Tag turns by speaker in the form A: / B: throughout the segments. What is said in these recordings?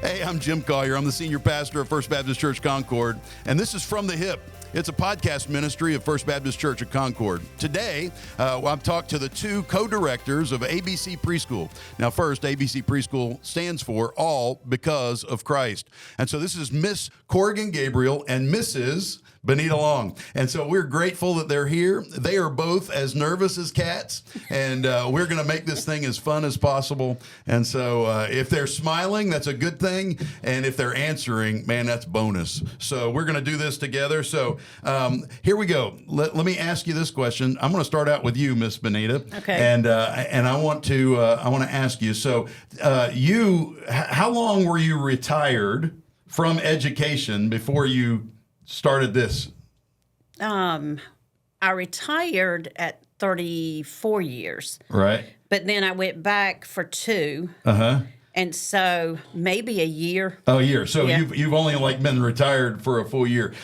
A: Hey, I'm Jim Collier. I'm the senior pastor of First Baptist Church Concord, and this is From the Hip. It's a podcast ministry of First Baptist Church of Concord. Today, I've talked to the two co-directors of ABC Preschool. Now, first, ABC Preschool stands for All Because of Christ. And so this is Miss Korighan Gabriel and Mrs. Benita Long. And so we're grateful that they're here. They are both as nervous as cats, and we're going to make this thing as fun as possible. And so if they're smiling, that's a good thing. And if they're answering, man, that's bonus. So we're going to do this together. So here we go. Let me ask you this question. I'm going to start out with you, Miss Benita.
B: Okay.
A: And I want to ask you. So how long were you retired from education before you started this?
B: I retired at 34 years.
A: Right.
B: But then I went back for 2.
A: Uh-huh.
B: And so maybe a year.
A: Oh, a year. So
B: Yeah.
A: you've only been retired for a full year.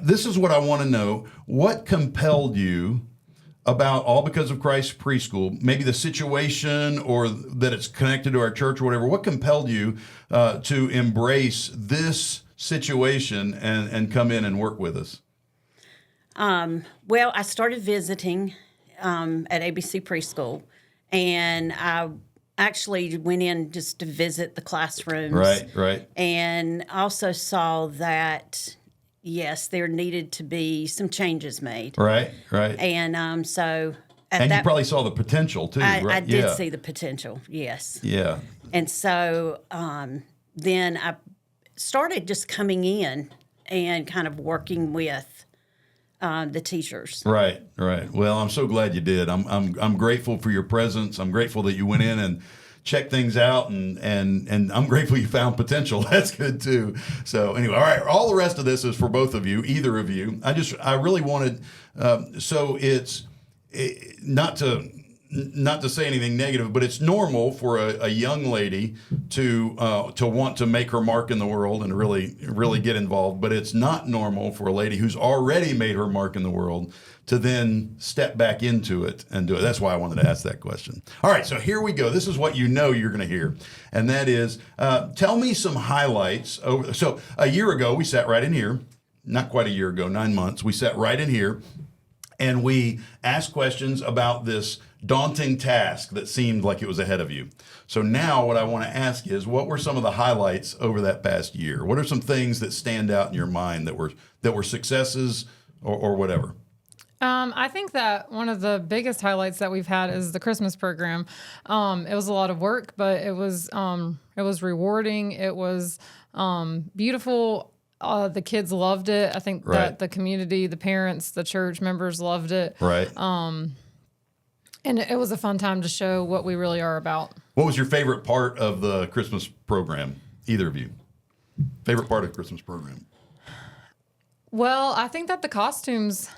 A: This is what I want to know. What compelled you about All Because of Christ Preschool, maybe the situation or that it's connected to our church or whatever, what compelled you to embrace this situation and come in and work with us?
B: Well, I started visiting at ABC Preschool, and I actually went in just to visit the classrooms.
A: Right.
B: And also saw that, yes, there needed to be some changes made.
A: Right.
B: And so at
A: And
B: that,
A: you probably saw the potential too,
B: I
A: right?
B: did see the potential, yes.
A: Yeah.
B: And so then I started just coming in and kind of working with the teachers.
A: Right. Well, I'm so glad you did. I'm grateful for your presence. I'm grateful that you went in and checked things out, and I'm grateful you found potential. That's good too. So anyway, all right. All the rest of this is for both of you, either of you. I really wanted. So it's not to say anything negative, but it's normal for a young lady to want to make her mark in the world and really get involved. But it's not normal for a lady who's already made her mark in the world to then step back into it and do it. That's why I wanted to ask that question. All right, so here we go. This is what you know you're going to hear, and that is, tell me some highlights. So a year ago, we sat right in here. Not quite a year ago, 9 months. We sat right in here, and we asked questions about this daunting task that seemed like it was ahead of you. So now what I want to ask is, what were some of the highlights over that past year? What are some things that stand out in your mind that were successes or whatever?
C: I think that one of the biggest highlights that we've had is the Christmas program. It was a lot of work, but it was rewarding. It was beautiful. The kids loved it. I think that the community, the parents, the church members loved it.
A: Right.
C: And it was a fun time to show what we really are about.
A: What was your favorite part of the Christmas program? Either of you. Favorite part of the Christmas program?
C: Well, I think that the costumes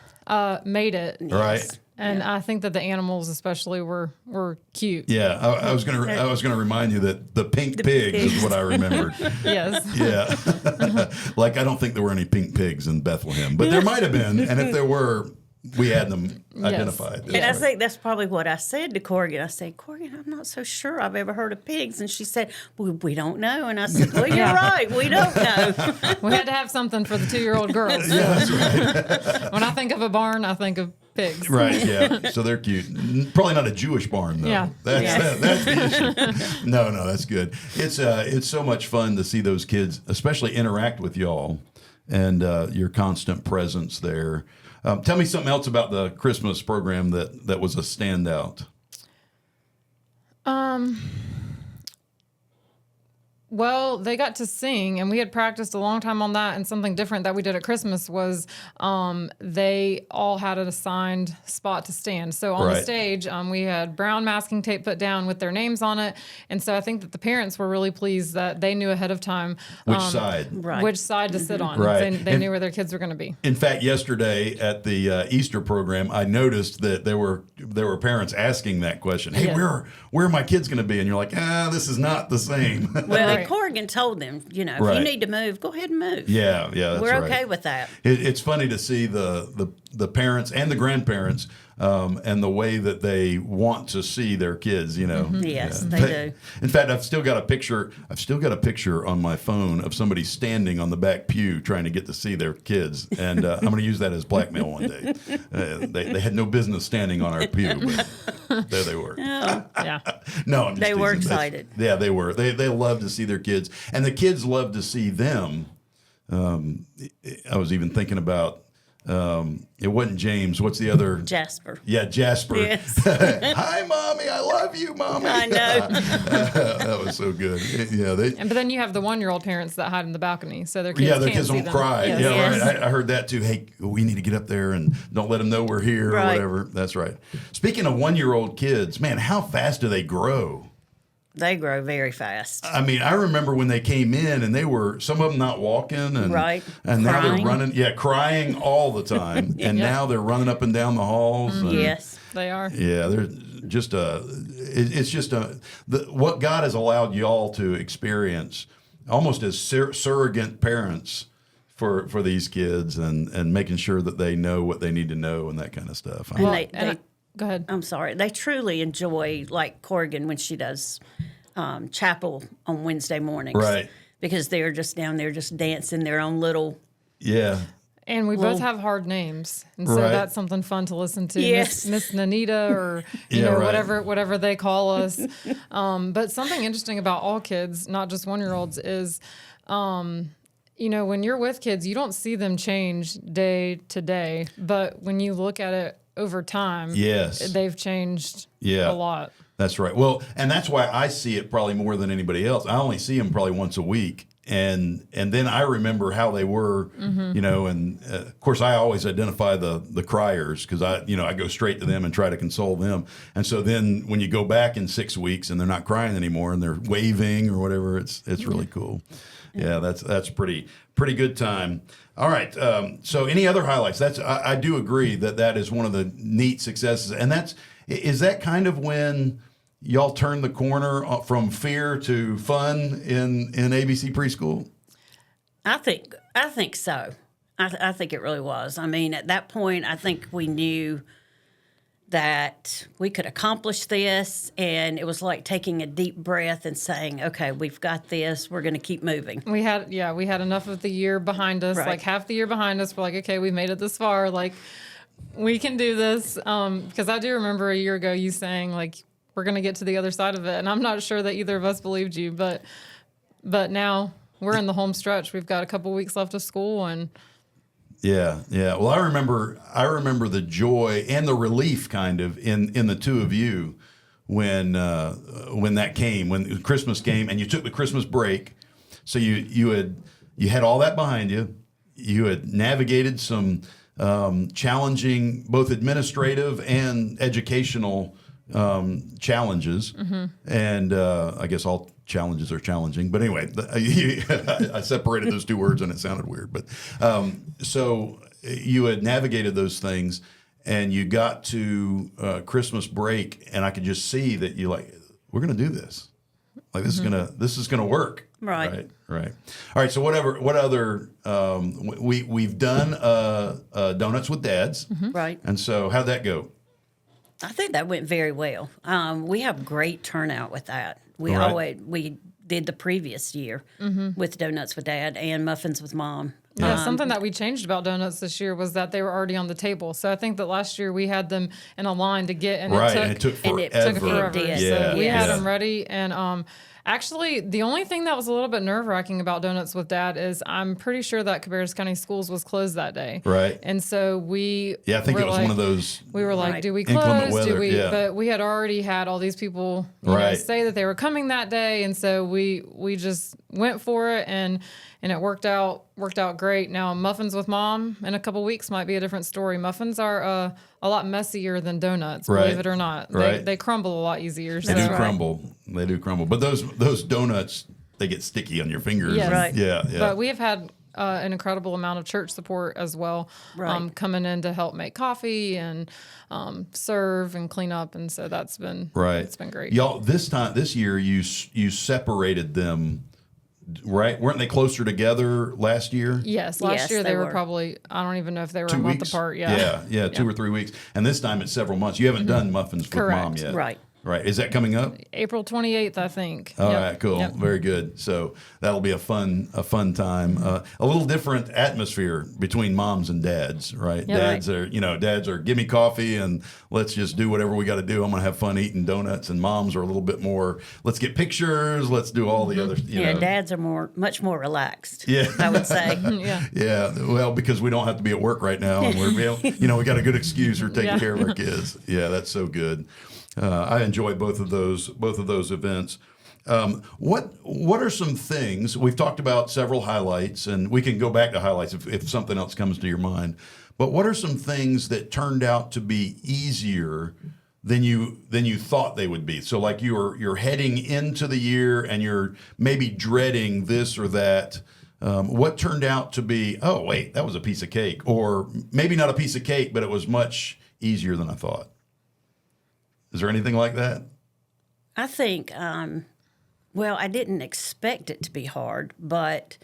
C: made it.
A: Right.
C: And I think that the animals especially were cute.
A: Yeah, I was gonna remind you that the pink pigs is what I remembered.
C: Yes.
A: Yeah. Like, I don't think there were any pink pigs in Bethlehem, but there might have been, and if there were, we had them identified.
B: And I think that's probably what I said to Korighan. I said, Korighan, I'm not so sure I've ever heard of pigs. And she said, well, we don't know. And I said, well, you're right. We don't know.
C: We had to have something for the 2-year-old girls.
A: Yeah, that's right.
C: When I think of a barn, I think of pigs.
A: Right, yeah. So they're cute. Probably not a Jewish barn, though.
C: Yeah.
A: That's the issue. No, that's good. It's so much fun to see those kids, especially interact with y'all and your constant presence there. Tell me something else about the Christmas program that was a standout.
C: Well, they got to sing, and we had practiced a long time on that. And something different that we did at Christmas was they all had an assigned spot to stand. So on the stage, we had brown masking tape put down with their names on it. And so I think that the parents were really pleased that they knew ahead of time
A: Which side
C: to sit on.
A: Right.
C: They knew where their kids were going to be.
A: In fact, yesterday at the Easter program, I noticed that there were parents asking that question. Hey, where are my kids going to be? And you're like, this is not the same.
B: Well, Korighan told them, if you need to move, go ahead and move.
A: Yeah, that's
B: We're
A: right.
B: okay with that.
A: It's funny to see the the parents and the grandparents, and the way that they want to see their kids.
B: Yes, they do.
A: In fact, I've still got a picture on my phone of somebody standing on the back pew trying to get to see their kids, and I'm going to use that as blackmail one day. They had no business standing on our pew, but there they were.
C: Yeah.
A: No, I'm just
B: They were
A: teasing.
B: excited.
A: Yeah, they were. They loved to see their kids, and the kids loved to see them. I was even thinking about. It wasn't James. What's the other?
B: Jasper.
A: Yeah, Jasper.
B: Yes.
A: Hi, Mommy. I love you, Mommy.
B: I know.
A: That was so good. Yeah,
C: But then you have the 1-year-old parents that hide in the balcony, so their kids
A: their
C: can't
A: kids
C: see
A: don't
C: them.
A: cry.
C: Yes.
A: Yeah,
B: Yes.
A: right. I heard that too. Hey, we need to get up there and don't let them know we're here or
B: Right.
A: whatever. That's right. Speaking of 1-year-old kids, man, how fast do they grow?
B: They grow very fast.
A: I mean, I remember when they came in and they were, some of them not walking and,
B: Right.
A: and now they're
B: Crying.
A: running, crying all the time. And now they're running up and down the halls. And,
B: Yes.
C: They are.
A: Yeah, they're just what God has allowed y'all to experience almost as surrogate parents for these kids and making sure that they know what they need to know and that kind of stuff.
B: And they
C: Go ahead.
B: I'm sorry. They truly enjoy, like Korighan when she does chapel on Wednesday mornings.
A: Right.
B: Because they're just down there just dancing their own little.
A: Yeah.
C: And we
B: Well-
C: both have hard names, and so
A: Right.
C: that's something fun to listen to.
B: Yes.
C: Miss Benita, or
A: Yeah, right.
C: whatever they call us. But something interesting about all kids, not just 1-year-olds, is, when you're with kids, you don't see them change day to day, but when you look at it over time,
A: Yes.
C: they've changed
A: Yeah.
C: a lot.
A: That's right. Well, and that's why I see it probably more than anybody else. I only see them probably once a week. And then I remember how they were, and of course I always identify the criers because I go straight to them and try to console them. And so then when you go back in 6 weeks and they're not crying anymore and they're waving or whatever, it's really cool. Yeah, that's pretty good time. All right. So any other highlights? I do agree that is one of the neat successes, and is that kind of when y'all turned the corner from fear to fun in ABC Preschool?
B: I think so. I think it really was. I mean, at that point, I think we knew that we could accomplish this, and it was like taking a deep breath and saying, okay, we've got this, we're going to keep moving.
C: We had enough of the year behind us,
B: Right.
C: like half the year behind us. We're like, okay, we made it this far. Like, we can do this. Because I do remember a year ago you saying, like, we're going to get to the other side of it. And I'm not sure that either of us believed you, but now we're in the home stretch. We've got a couple weeks left of school, and
A: Yeah. Well, I remember the joy and the relief kind of in the two of you when that came, when Christmas came and you took the Christmas break. So you had all that behind you. You had navigated some challenging, both administrative and educational challenges, and I guess all challenges are challenging. But anyway, I separated those two words and it sounded weird. But so you had navigated those things, and you got to Christmas break, and I could just see that you we're going to do this. Like this is gonna work.
B: Right.
A: Right. All right. So what other we've done donuts with dads,
B: Right.
A: and so how'd that go?
B: I think that went very well. We have great turnout with that. We
A: Right.
B: we did the previous year with Donuts with Dad and Muffins with Mom.
C: yeah, something that we changed about donuts this year was that they were already on the table. So I think that last year we had them in a line to get, and
A: Right.
C: it
A: And it took
B: and
A: forever.
B: it
C: took forever.
B: did.
C: So we
B: Yeah.
C: had them ready, and actually, the only thing that was a little bit nerve-wracking about Donuts with Dad is I'm pretty sure that Cabarrus County Schools was closed that day.
A: Right.
C: And so we
A: Yeah, I think
C: were
A: it was one of those.
C: We were like,
B: Right.
C: do we
A: Inclement
C: close?
A: weather,
C: Do we?
A: yeah.
C: But we had already had all these people
A: Right.
C: say that they were coming that day, and so we just went for it, and it worked out great. Now Muffins with Mom in a couple weeks might be a different story. Muffins are a lot messier than donuts,
A: Right.
C: believe it or not.
A: Right.
C: They crumble a lot easier.
A: They
C: So.
A: do crumble. They do crumble. But those donuts, they get sticky on your fingers.
C: Yes.
A: and-
B: Right.
A: Yeah.
C: But we have had an incredible amount of church support as well,
B: Right.
C: coming in to help make coffee and serve and clean up, and so that's been
A: Right.
C: It's been great.
A: Y'all, this year, you separated them right? Weren't they closer together last year?
C: Yes, last
B: Yes,
C: year
B: they
C: they were
B: were.
C: probably, I don't even know if they were
A: 2
C: a month
A: weeks
C: apart. Yeah.
A: Yeah, 2 or 3 weeks. And this time it's several months. You haven't done muffins with
C: Correct.
A: mom yet.
B: Right.
A: Right. Is that coming up?
C: April 28th, I think.
A: All
C: Yep.
A: right, cool.
C: Yep.
A: Very good. So that'll be a fun time. A little different atmosphere between moms and dads, right?
C: Yeah,
A: dads are give me coffee and let's just do whatever we got to do. I'm going to have fun eating donuts. And moms are a little bit more, let's get pictures. Let's do all the other,
B: Yeah, dads are much more relaxed.
A: Yeah.
B: I would say.
C: Yeah.
A: Yeah, well, because we don't have to be at work right now, and we got a good excuse for taking
C: Yeah.
A: care of our kids. Yeah, that's so good. I enjoy both of those events. What are some things we've talked about? Several highlights, and we can go back to highlights if something else comes to your mind. But what are some things that turned out to be easier than you thought they would be? So, like you're heading into the year and you're maybe dreading this or that. What turned out to be, oh wait, that was a piece of cake, or maybe not a piece of cake, but it was much easier than I thought. Is there anything like that?
B: I think, well, I didn't expect it to be hard, but,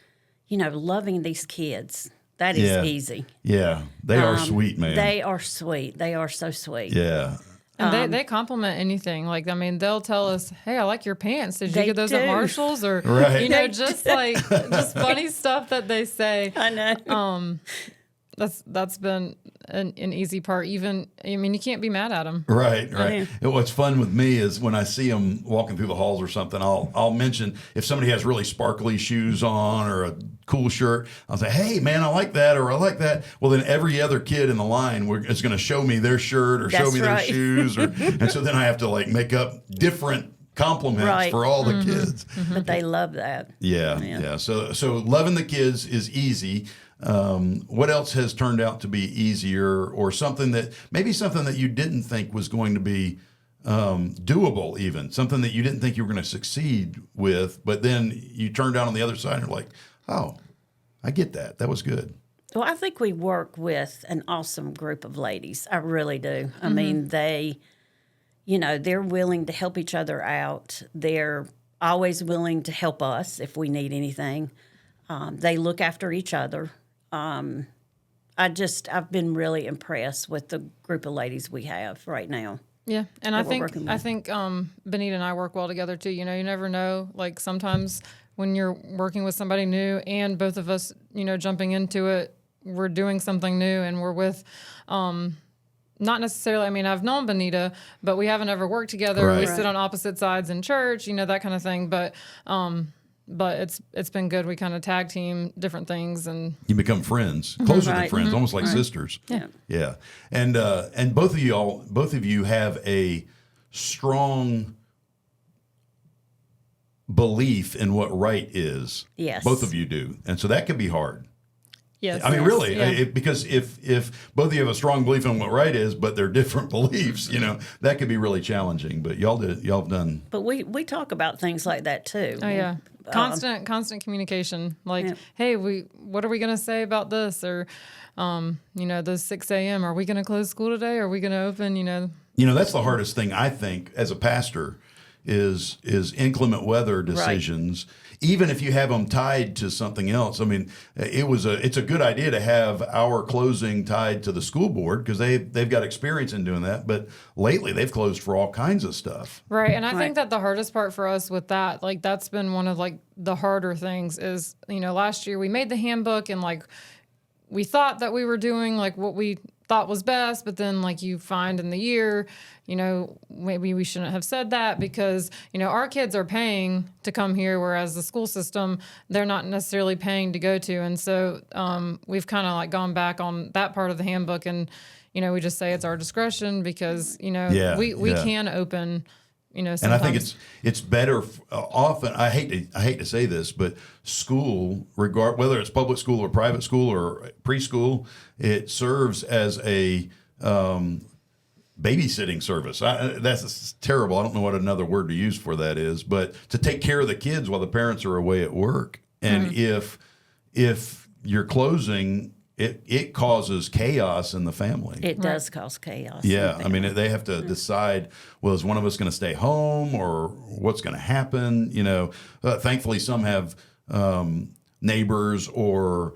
B: loving these kids, that is
A: Yeah.
B: easy.
A: Yeah, they are sweet, man.
B: They are sweet. They are so sweet.
A: Yeah.
C: And they compliment anything. Like, I mean, they'll tell us, "Hey, I like your pants. Did you
B: They
C: get those at
B: do.
C: Marshalls?" Or,
A: Right.
C: just funny stuff that they say.
B: I know.
C: That's been an easy part. Even, I mean, you can't be mad at them.
A: Right.
B: Yeah.
A: And what's fun with me is when I see them walking through the halls or something, I'll mention if somebody has really sparkly shoes on or a cool shirt, I'll say, "Hey, man, I like that," or "I like that." Well, then every other kid in the line is going to show me their shirt or show
B: That's
A: me their
B: right.
A: shoes, and so then I have to make up different compliments
B: Right.
A: for all the kids.
B: But they love that.
A: Yeah. So loving the kids is easy. What else has turned out to be easier, or something that you didn't think was going to be doable, even something that you didn't think you were going to succeed with, but then you turned out on the other side and you're like, oh, I get that. That was good.
B: Well, I think we work with an awesome group of ladies. I really do. I mean, they're willing to help each other out. They're always willing to help us if we need anything. They look after each other. I've been really impressed with the group of ladies we have right now.
C: Yeah, and
B: we're working with.
C: I think Benita and I work well together too. You never know. Like, sometimes when you're working with somebody new and both of us, jumping into it, we're doing something new, and we're with. Not necessarily. I mean, I've known Benita, but we haven't ever worked together.
A: Right.
C: We sit on opposite sides in church, that kind of thing. But it's been good. We kind of tag team different things, and
A: You become friends, closer than
B: Right.
A: friends, almost like sisters.
B: Yeah.
A: And both of you have a strong belief in what right is.
B: Yes.
A: Both of you do, and so that can be hard.
C: yes,
A: I mean,
C: yes,
A: really,
C: yeah.
A: because if both of you have a strong belief in what right is, but they're different beliefs, that could be really challenging. But y'all have done.
B: But we talk about things like that too.
C: Oh yeah, constant communication. Like,
B: Yeah.
C: hey, what are we gonna say about this? Or, those 6 a.m. Are we gonna close school today? Are we gonna open?
A: That's the hardest thing, I think, as a pastor, is inclement weather decisions. Even if you have them tied to something else. I mean, it's a good idea to have our closing tied to the school board because they've got experience in doing that. But lately, they've closed for all kinds of stuff.
C: Right, and I
B: Right.
C: think that the hardest part for us with that, that's been one of the harder things is, last year we made the handbook and we thought that we were doing what we thought was best, but then you find in the year, maybe we shouldn't have said that because, our kids are paying to come here, whereas the school system, they're not necessarily paying to go to. And so we've kind of gone back on that part of the handbook and, we just say it's our discretion because, we can open. Sometimes.
A: And I think it's better often. I hate to say this, but school, whether it's public school or private school or preschool, it serves as a babysitting service. That's terrible. I don't know what another word to use for that is, but to take care of the kids while the parents are away at work. And if you're closing, it causes chaos in the family.
B: It does cause chaos.
A: Yeah, I mean, they have to decide, well, is one of us going to stay home or what's going to happen? Thankfully, some have neighbors or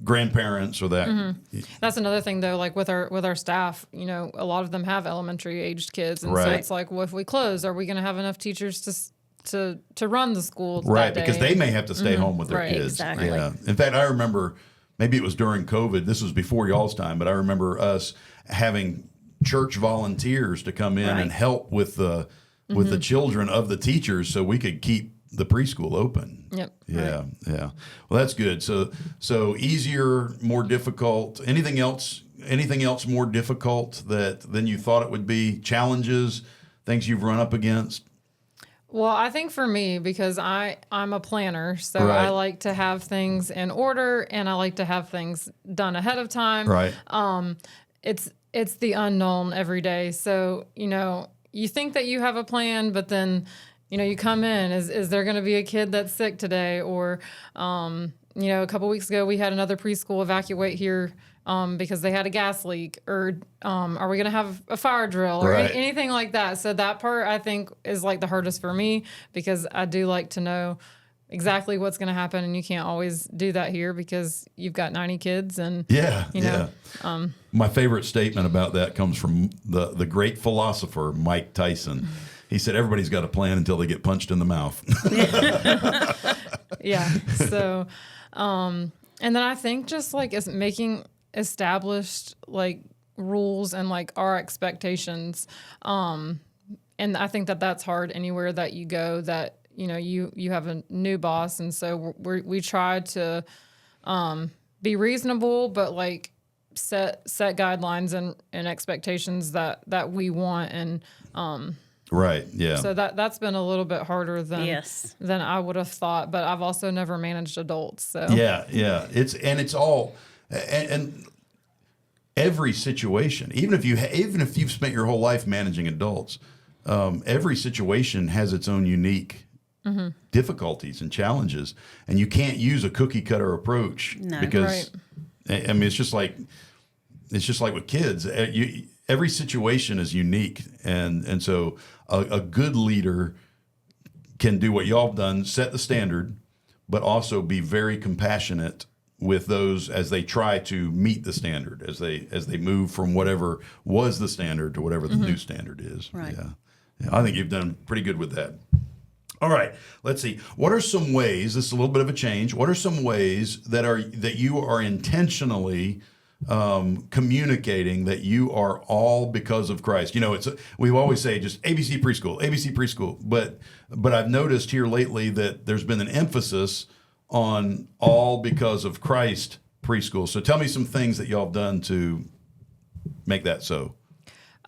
A: grandparents or that.
C: That's another thing though, like with our staff, you know, a lot of them have elementary aged kids. And so
A: Right.
C: it's like, well, if we close, are we going to have enough teachers to run the school
A: Right,
C: that day?
A: because they may have to stay home with their
C: Right.
A: kids.
B: Exactly.
A: Yeah. In fact, I remember, maybe it was during COVID. This was before y'all's time, but I remember us having church volunteers to come in
B: Right.
A: and help with the children of the teachers, so we could keep the preschool open.
C: Yep.
A: Yeah, yeah. Well, that's good. So easier, more difficult. Anything else? Anything else more difficult than you thought it would be? Challenges, things you've run up against.
C: Well, I think for me, because I'm a planner, so
A: Right.
C: I like to have things in order and I like to have things done ahead of time.
A: Right.
C: It's the unknown every day. So, you know, you think that you have a plan, but then, you know, you come in, is there going to be a kid that's sick today? Or, you know, a couple weeks ago, we had another preschool evacuate here because they had a gas leak, or are we going to have a fire drill or
A: Right.
C: anything like that? So that part I think is like the hardest for me, because I do like to know exactly what's going to happen, and you can't always do that here because you've got 90 kids and
A: Yeah,
C: you know,
A: yeah. My favorite statement about that comes from the great philosopher Mike Tyson. He said, "Everybody's got a plan until they get punched in the mouth."
C: yeah. So, and then I think just like is making established like rules and like our expectations. And I think that that's hard anywhere that you go, that, you know, you have a new boss. And so we try to, be reasonable, but like set guidelines and expectations that we want. And,
A: Right. Yeah.
C: so that's been a little bit harder than I would have thought, but I've also never managed adults. So
A: Yeah. Yeah. It's all and every situation, even if you've spent your whole life managing adults, every situation has its own unique difficulties and challenges, and you can't use a cookie cutter approach because I mean it's just like with kids. Every situation is unique, and so a good leader can do what y'all have done, set the standard, but also be very compassionate with those as they try to meet the standard, as they move from whatever was the standard to whatever the new standard is.
B: Right.
A: Yeah, I think you've done pretty good with that. All right, let's see. What are some ways? This is a little bit of a change. What are some ways that you are intentionally communicating that you are all because of Christ? You know, we always say just ABC preschool, but I've noticed here lately that there's been an emphasis on all because of Christ preschool. So tell me some things that y'all have done to make that so.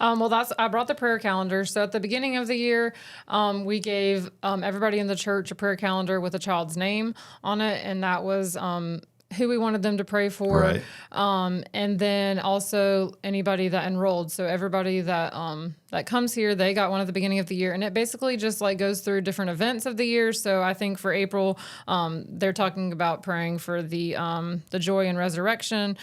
C: Well, I brought the prayer calendar. So at the beginning of the year, we gave everybody in the church a prayer calendar with a child's name on it, and that was who we wanted them to pray for.
A: Right.
C: And then also anybody that enrolled. So everybody that comes here, they got one at the beginning of the year, and it basically just like goes through different events of the year. So I think for April, they're talking about praying for the joy and resurrection.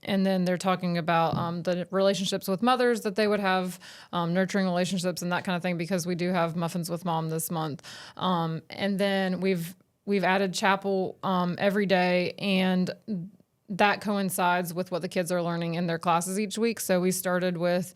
C: And then they're talking about the relationships with mothers that they would have, nurturing relationships and that kind of thing, because we do have Muffins with Mom this month. And then we've added chapel every day, and that coincides with what the kids are learning in their classes each week. So we started with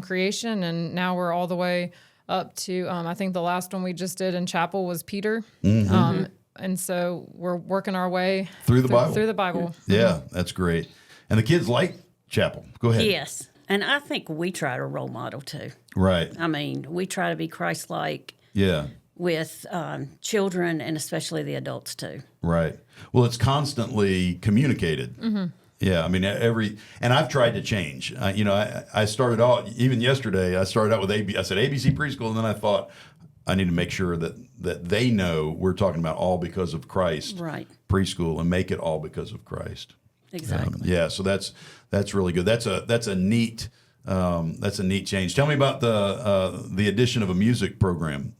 C: creation, and now we're all the way up to, I think the last one we just did in chapel was Peter. And so we're working our way
A: Through the Bible.
C: Through the Bible.
A: Yeah, that's great. And the kids like chapel. Go ahead.
B: Yes. And I think we try to role model too.
A: Right.
B: I mean, we try to be Christ-like
A: Yeah.
B: with children and especially the adults too.
A: Right. Well, it's constantly communicated. Yeah. I mean, and I've tried to change. I started out, even yesterday, I started out with I said ABC preschool, and then I thought I need to make sure that they know we're talking about all because of Christ.
B: Right.
A: Preschool, and make it all because of Christ.
B: Exactly.
A: Yeah, so that's really good. That's a neat change. Tell me about the addition of a music program.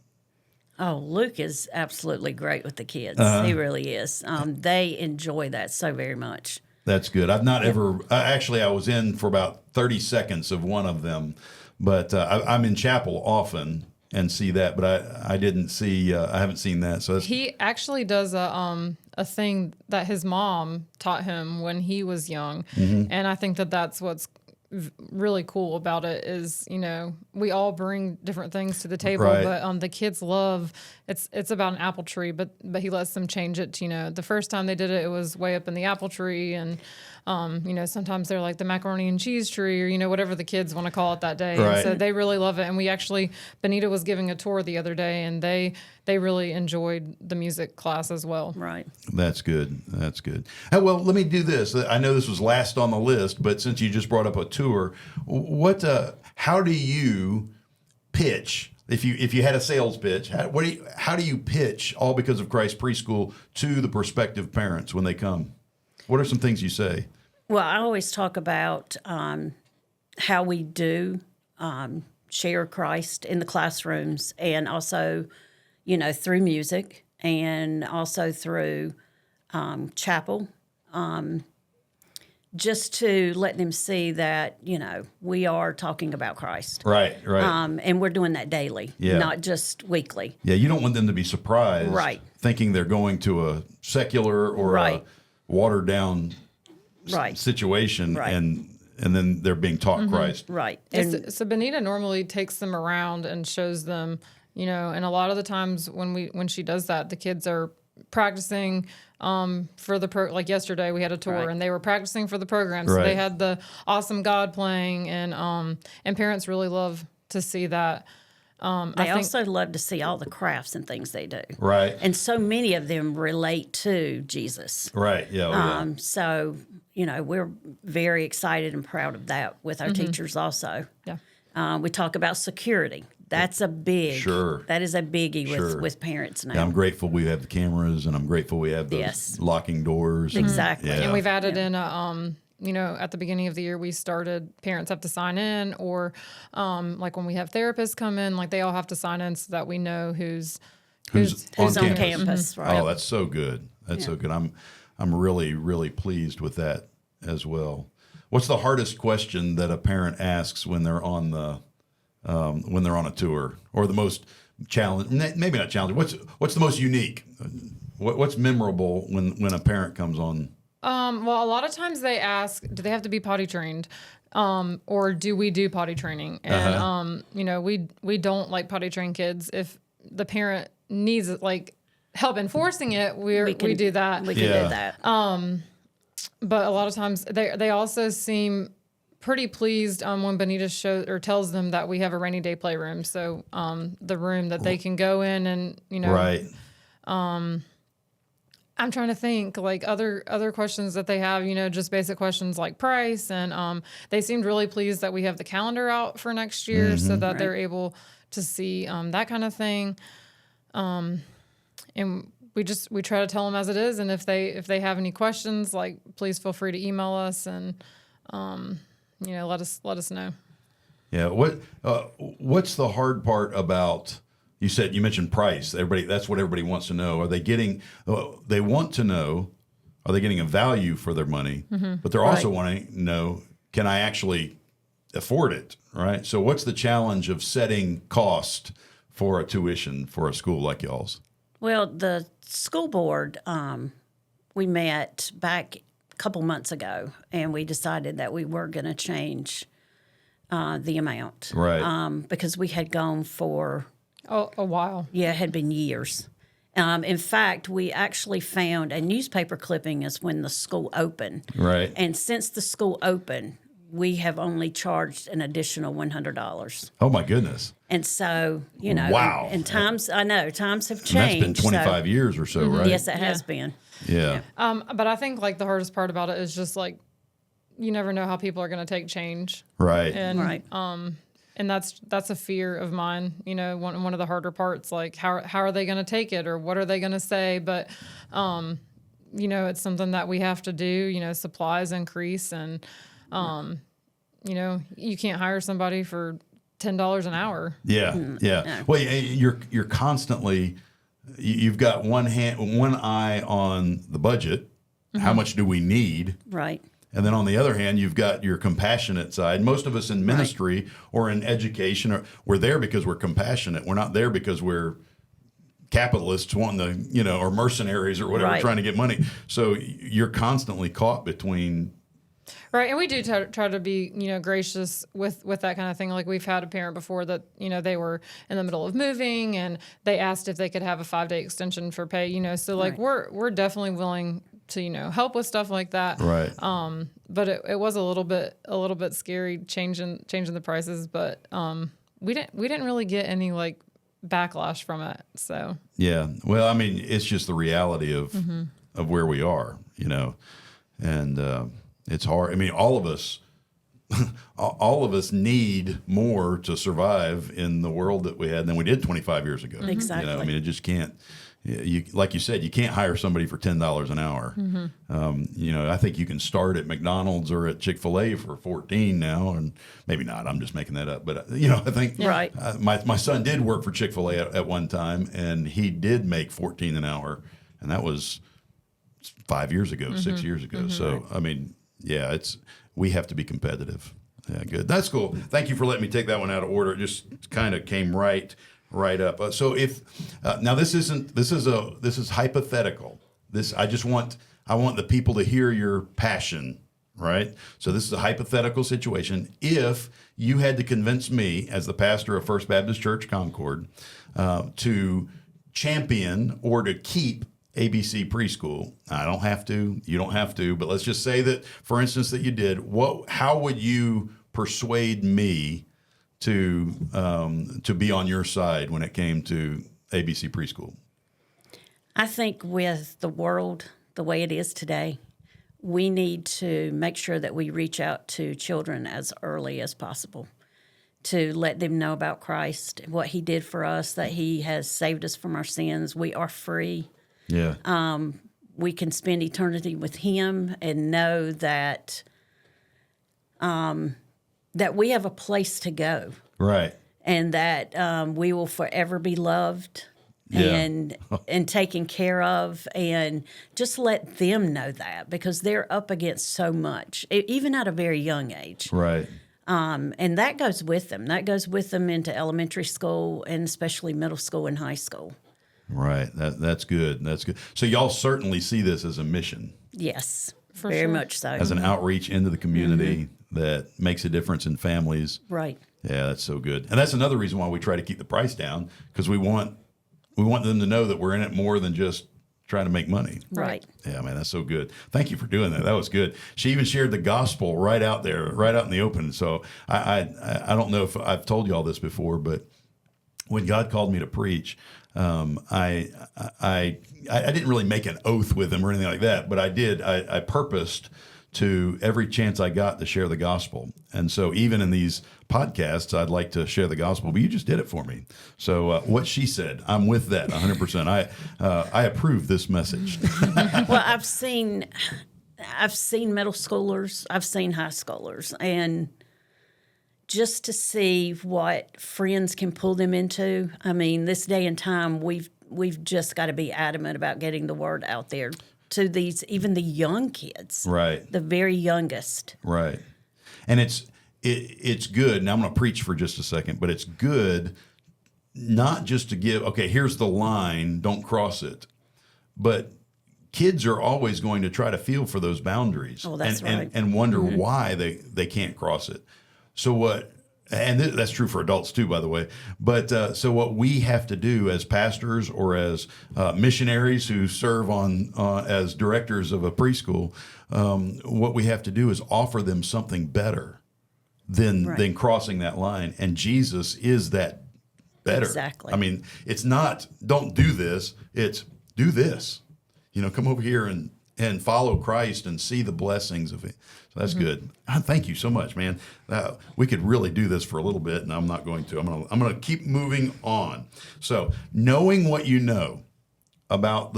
B: Oh, Luke is absolutely great with the kids. He really is. They enjoy that so very much.
A: That's good. I've not ever actually. I was in for about 30 seconds of one of them, but I'm in chapel often, and see that, but I didn't see. I haven't seen that. So that's,
C: He actually does a thing that his mom taught him when he was young, and I think that that's what's really cool about it is, you know, we all bring different things to the table,
A: Right.
C: but the kids love it's about an apple tree, but he lets them change it to, you know, the first time they did it, it was way up in the apple tree, and you know, sometimes they're like the macaroni and cheese tree, or, you know, whatever the kids want to call it that day.
A: Right.
C: And so they really love it. And we actually, Benita was giving a tour the other day, and they really enjoyed the music class as well.
B: Right.
A: that's good. That's good. Well, let me do this. I know this was last on the list, but since you just brought up a tour, how do you pitch? If you had a sales pitch, how do you pitch All Because of Christ Preschool to the prospective parents when they come? What are some things you say?
B: Well, I always talk about how we do share Christ in the classrooms, and also, you know, through music, and also through chapel, just to let them see that, you know, we are talking about Christ.
A: Right.
B: And we're doing that daily,
A: Yeah.
B: not just weekly.
A: Yeah, you don't want them to be surprised,
B: Right.
A: thinking they're going to a secular or
B: Right.
A: a watered down
B: Right.
A: situation,
B: Right.
A: and then they're being taught Christ.
B: Right.
C: And
B: And
C: so Benita normally takes them around and shows them, you know, and a lot of the times when she does that, the kids are practicing for the like yesterday we had a tour,
B: Right.
C: and they were practicing for the program, so
A: Right.
C: they had the Awesome God playing, and parents really love to see that.
B: they also love to see all the crafts and things they do.
A: Right.
B: And so many of them relate to Jesus.
A: Right. Yeah. Yeah.
B: So, you know, we're very excited and proud of that with our teachers also.
C: Yeah.
B: We talk about security. That's a big,
A: Sure.
B: that is a biggie
A: Sure.
B: with parents now.
A: Yeah, I'm grateful we have the cameras, and I'm grateful we have those
B: Yes.
A: locking doors. and-
B: Exactly.
A: yeah.
C: And we've added in you know, at the beginning of the year, we started parents have to sign in, or like when we have therapists come in, like they all have to sign in so that we know who's
A: Who's
B: Who's on
A: campus.
B: campus, right?
A: Oh, that's so good. That's so good. I'm really, really pleased with that as well. What's the hardest question that a parent asks when they're on a tour, or the most challenge? Maybe not challenging. What's the most unique? What's memorable when a parent comes on?
C: Well, a lot of times they ask, do they have to be potty trained? Or do we do potty training? And, you know, we don't like potty train kids. If the parent needs like help enforcing it, we do that.
B: We can
A: Yeah.
B: do that.
C: But a lot of times they also seem pretty pleased when Benita shows or tells them that we have a rainy day playroom. So, the room that they can go in and, you know,
A: Right.
C: I'm trying to think like other questions that they have, you know, just basic questions like price, and they seemed really pleased that we have the calendar out for next year, so that they're able to see that kind of thing. And we try to tell them as it is, and if they have any questions, like please feel free to email us, and you know, let us know.
A: Yeah. What's the hard part about? You mentioned price. That's what everybody wants to know. Are they getting? They want to know. Are they getting a value for their money? But they're also
B: Right.
A: wanting to know, can I actually afford it? Right. So what's the challenge of setting cost for a tuition for a school like y'all's?
B: Well, the school board, we met back a couple months ago, and we decided that we were going to change the amount.
A: Right.
B: Because we had gone for,
C: A while.
B: it had been years. In fact, we actually found a newspaper clipping is when the school opened.
A: Right.
B: And since the school opened, we have only charged an additional $100.
A: Oh my goodness.
B: And so, you know,
A: Wow.
B: and times have
A: And that's
B: changed.
A: been 25 years or so, right?
B: Yes, it has been.
A: Yeah.
C: But I think like the hardest part about it is just like you never know how people are going to take change,
A: Right.
C: and
B: Right.
C: and that's a fear of mine. You know, one of the harder parts, like how are they going to take it, or what are they going to say? But you know, it's something that we have to do. You know, supplies increase, and you know, you can't hire somebody for $10 an hour.
A: Yeah, yeah. Well, you're constantly, you've got one eye on the budget. How much do we need?
B: Right.
A: And then on the other hand, you've got your compassionate side. Most of us in ministry or in education, we're there because we're compassionate. We're not there because we're capitalists wanting to, or mercenaries or whatever, trying to get money. So you're constantly caught between.
C: Right, and we do try to be, gracious with that kind of thing. Like we've had a parent before that, they were in the middle of moving and they asked if they could have a 5-day extension for pay. So like we're definitely willing to help with stuff like that.
A: Right.
C: But it was a little bit scary changing the prices, but we didn't really get any like backlash from it. So
A: yeah, well, I mean, it's just the reality of where we are, and. It's hard. I mean, all of us need more to survive in the world that we had than we did 25 years ago.
B: Exactly.
A: I mean, it just can't. Like you said, you can't hire somebody for $10 an hour. I think you can start at McDonald's or at Chick-fil-A for 14 now, and maybe not. I'm just making that up, but I think my son did work for Chick-fil-A at one time, and he did make 14 an hour, and that was 5 years ago, 6 years ago. So I mean. Yeah, we have to be competitive. Yeah, good. That's cool. Thank you for letting me take that one out of order. It just kind of came right up. So if now this is hypothetical. I want the people to hear your passion, right? So this is a hypothetical situation. If you had to convince me as the pastor of First Baptist Church Concord to champion or to keep ABC Preschool. I don't have to. You don't have to. But let's just say that, for instance, that you did. How would you persuade me to be on your side when it came to ABC Preschool?
B: I think with the world the way it is today, we need to make sure that we reach out to children as early as possible to let them know about Christ, what He did for us, that He has saved us from our sins. We are free.
A: Yeah.
B: We can spend eternity with Him and know that that we have a place to go.
A: Right.
B: And that we will forever be loved and taken care of, and just let them know that, because they're up against so much, even at a very young age.
A: Right.
B: And that goes with them. That goes with them into elementary school and especially middle school and high school.
A: Right. That's good. That's good. So y'all certainly see this as a mission.
B: Yes,
C: For
B: very
C: sure.
B: much so.
A: As an outreach into the community that makes a difference in families.
B: Right.
A: Yeah, that's so good. And that's another reason why we try to keep the price down, because we want them to know that we're in it more than just trying to make money.
B: Right.
A: Yeah, man, that's so good. Thank you for doing that. That was good. She even shared the gospel right out there, right out in the open. So I don't know if I've told you all this before, but when God called me to preach, I didn't really make an oath with Him or anything like that, but I did. I purposed to every chance I got to share the gospel. And so even in these podcasts, I'd like to share the gospel, but you just did it for me. So what she said, I'm with that 100%. I approve this message.
B: Well, I've seen middle schoolers, I've seen high schoolers, and just to see what friends can pull them into. I mean, this day and time, we've just got to be adamant about getting the word out there to even the young kids,
A: Right.
B: the very youngest.
A: Right. And it's good. Now I'm going to preach for just a second, but it's good not just to give, okay, here's the line, don't cross it. But kids are always going to try to feel for those boundaries.
B: Oh, that's right.
A: And wonder why they can't cross it. So that's true for adults too, by the way. But so what we have to do as pastors or as missionaries who serve as directors of a preschool, what we have to do is offer them something better than crossing that line. And Jesus is that better.
B: Exactly.
A: I mean, it's not don't do this; it's do this. Come over here and follow Christ and see the blessings of it. So that's good. Thank you so much, man. We could really do this for a little bit, and I'm not going to. I'm going to keep moving on. So, knowing what you know about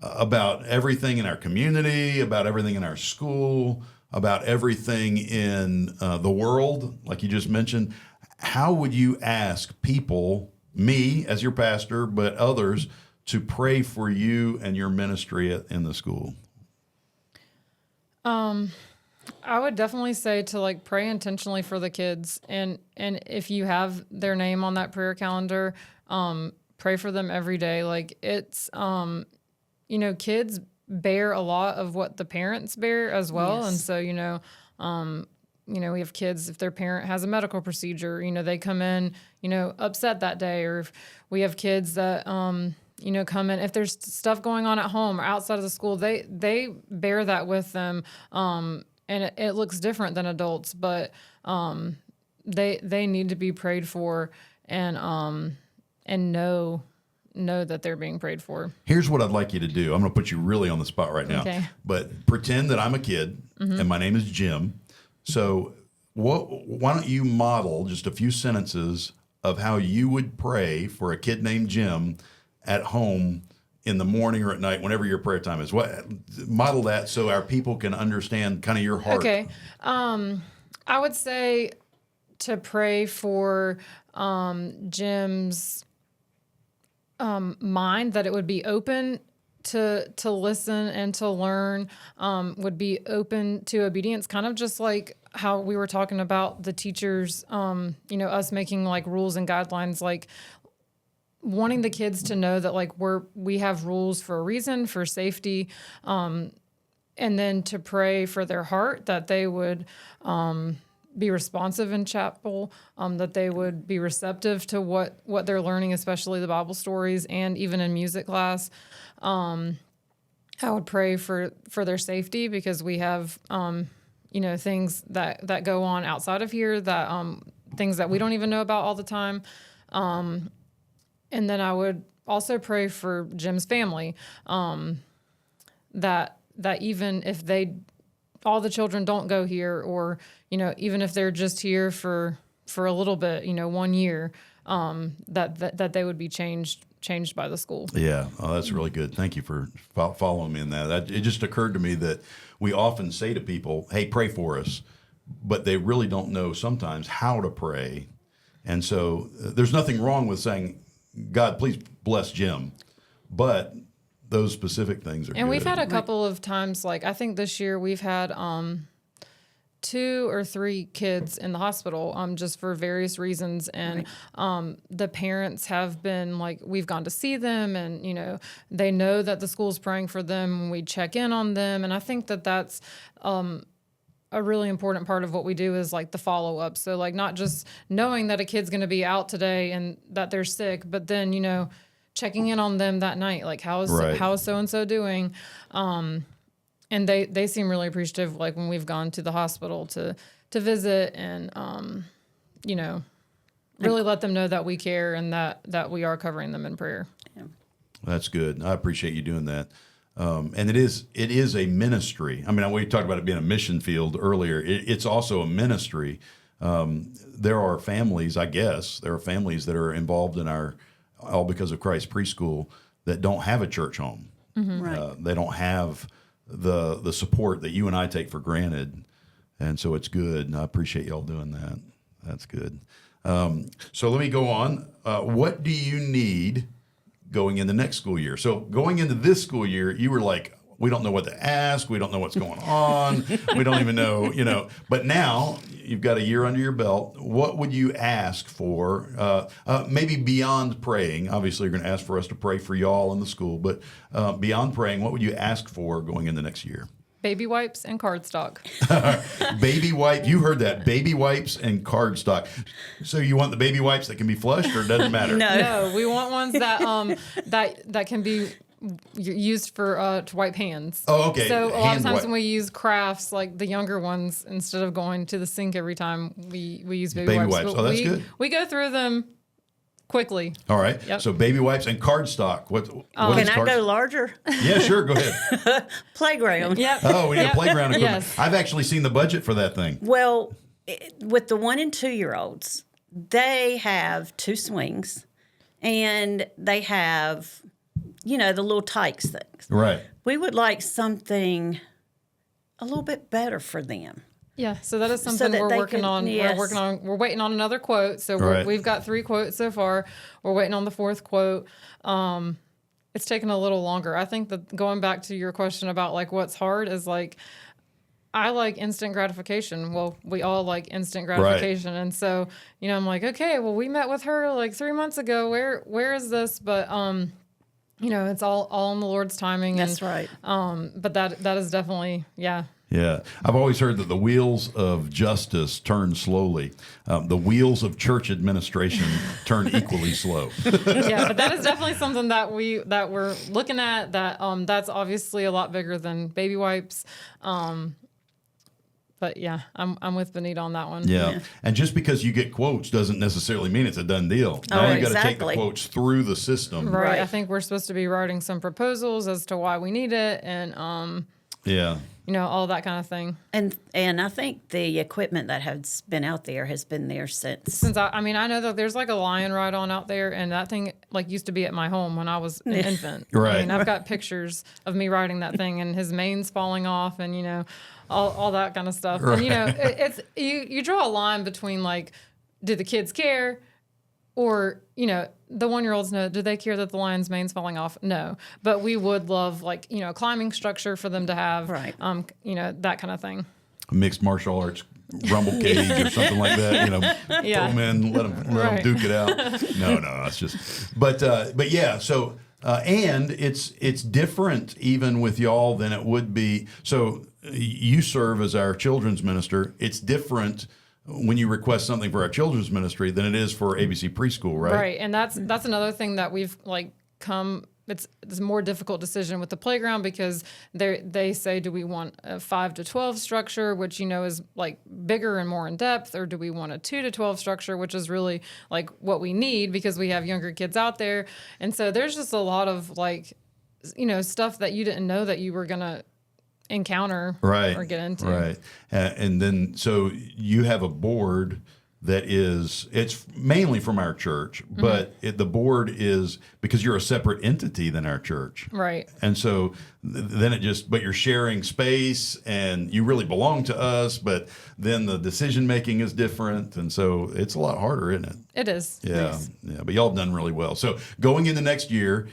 A: about everything in our community, about everything in our school, about everything in the world, like you just mentioned, how would you ask people, me as your pastor, but others, to pray for you and your ministry in the school?
C: I would definitely say to like pray intentionally for the kids, and if you have their name on that prayer calendar, pray for them every day. Like it's kids bear a lot of what the parents bear as well,
B: Yes.
C: and so we have kids, if their parent has a medical procedure, they come in, upset that day. Or if we have kids that, come in, if there's stuff going on at home or outside of the school, they bear that with them. And it looks different than adults, but they need to be prayed for and know that they're being prayed for.
A: Here's what I'd like you to do. I'm going to put you really on the spot right now.
C: Okay.
A: But pretend that I'm a kid and my name is Jim. So why don't you model just a few sentences of how you would pray for a kid named Jim at home in the morning or at night, whenever your prayer time is. Model that so our people can understand kind of your heart.
C: Okay. I would say to pray for Jim's mind, that it would be open to listen and to learn, would be open to obedience, kind of just like how we were talking about the teachers, us making like rules and guidelines, like wanting the kids to know that like we have rules for a reason, for safety, and then to pray for their heart, that they would be responsive in chapel, that they would be receptive to what they're learning, especially the Bible stories, and even in music class. I would pray for their safety, because we have things that go on outside of here, that things that we don't even know about all the time. And then I would also pray for Jim's family, that even if all the children don't go here, or even if they're just here for a little bit, 1 year, that they would be changed by the school.
A: Yeah, that's really good. Thank you for following me in that. It just occurred to me that we often say to people, "Hey, pray for us," but they really don't know sometimes how to pray, and so there's nothing wrong with saying, "God, please bless Jim," but those specific things are
C: And
A: good.
C: we've had a couple of times, like I think this year we've had 2 or 3 kids in the hospital, just for various reasons. And the parents have been like, we've gone to see them, and they know that the school's praying for them. We check in on them, and I think that that's a really important part of what we do, is like the follow up. So like not just knowing that a kid's going to be out today and that they're sick, but then checking in on them that night, like how is so and so doing. And they seem really appreciative, like when we've gone to the hospital to visit, and really let them know that we care, and that we are covering them in prayer.
B: Yeah.
A: That's good. I appreciate you doing that. And it is a ministry. I mean, we talked about it being a mission field earlier. It's also a ministry. There are families that are involved in our All Because of Christ preschool that don't have a church home.
B: Mm-hmm. Right.
A: They don't have the support that you and I take for granted, and so it's good. And I appreciate y'all doing that. That's good. So let me go on. What do you need going in the next school year? So going into this school year, you were like, we don't know what to ask. We don't know what's going on. We don't even know, But now you've got a year under your belt. What would you ask for? Maybe beyond praying. Obviously, you're going to ask for us to pray for y'all in the school. But beyond praying, what would you ask for going into next year?
C: Baby wipes and cardstock.
A: Baby wipe. You heard that. Baby wipes and cardstock. So you want the baby wipes that can be flushed, or it doesn't matter?
C: No, we want ones that that can be used for to wipe hands.
A: Oh, okay.
C: So a lot of times when we use crafts, like the younger ones, instead of going to the sink every time, we use baby wipes.
A: Oh, that's good.
C: We go through them quickly.
A: All right.
C: Yep.
A: So baby wipes and cardstock. What
B: Can
A: is
B: I go larger?
A: Yeah, sure. Go ahead.
B: Playground.
C: Yep.
A: Oh, we need a playground equipment.
C: Yes.
A: I've actually seen the budget for that thing.
B: Well, with the 1 and 2 year olds, they have 2 swings, and they have, the little tykes things.
A: Right.
B: We would like something a little bit better for them.
C: Yeah, so that is something
B: that
C: we're
B: they
C: working
B: can-
C: on.
B: yes.
C: We're waiting on another quote. So
A: Right.
C: we've got 3 quotes so far. We're waiting on the 4th quote. It's taken a little longer. I think that going back to your question about like what's hard is like I like instant gratification. Well, we all like instant gratification. And so, I'm like, okay, well, we met with her like 3 months ago. Where is this? But, it's all in the Lord's timing.
B: That's right.
C: But that is definitely, yeah.
A: Yeah. I've always heard that the wheels of justice turn slowly. The wheels of church administration turn equally slow.
C: Yeah, but that is definitely something that we're looking at. That's obviously a lot bigger than baby wipes. But yeah, I'm with Benita on that one.
A: Yeah. And just because you get quotes doesn't necessarily mean it's a done deal. Now you got to take the quotes through the system.
C: Right. I think we're supposed to be writing some proposals as to why we need it, and all that kind of thing.
B: And I think the equipment that has been out there has been there since.
C: I know that there's like a lion ride on out there, and that thing like used to be at my home when I was an infant.
A: Right.
C: I mean, I've got pictures of me riding that thing, and his mane's falling off, and all that kind of stuff. Right. And it's you draw a line between like, do the kids care, or the 1-year-olds know, do they care that the lion's mane's falling off? No, but we would love like a climbing structure for them to have,
B: right?
C: That kind of thing.
A: A mixed martial arts rumble cage or something like that. Throw them in, let them duke it out. No, that's just. But yeah, so and it's different even with y'all than it would be. So you serve as our children's minister. It's different when you request something for our children's ministry than it is for ABC Preschool, right?
C: Right, and that's another thing that we've like come. It's a more difficult decision with the playground because they say, do we want a 5 to 12 structure, which is like bigger and more in depth, or do we want a 2 to 12 structure, which is really like what we need because we have younger kids out there, and so there's just a lot of like stuff that you didn't know that you were gonna encounter or get into.
A: Right. And then so you have a board that it's mainly from our church, but the board is because you're a separate entity than our church.
C: Right.
A: And so then but you're sharing space and you really belong to us, but then the decision making is different. And so it's a lot harder, isn't it?
C: It is.
A: Yeah.
C: Nice.
A: Yeah. But y'all have done really well. So going into next year,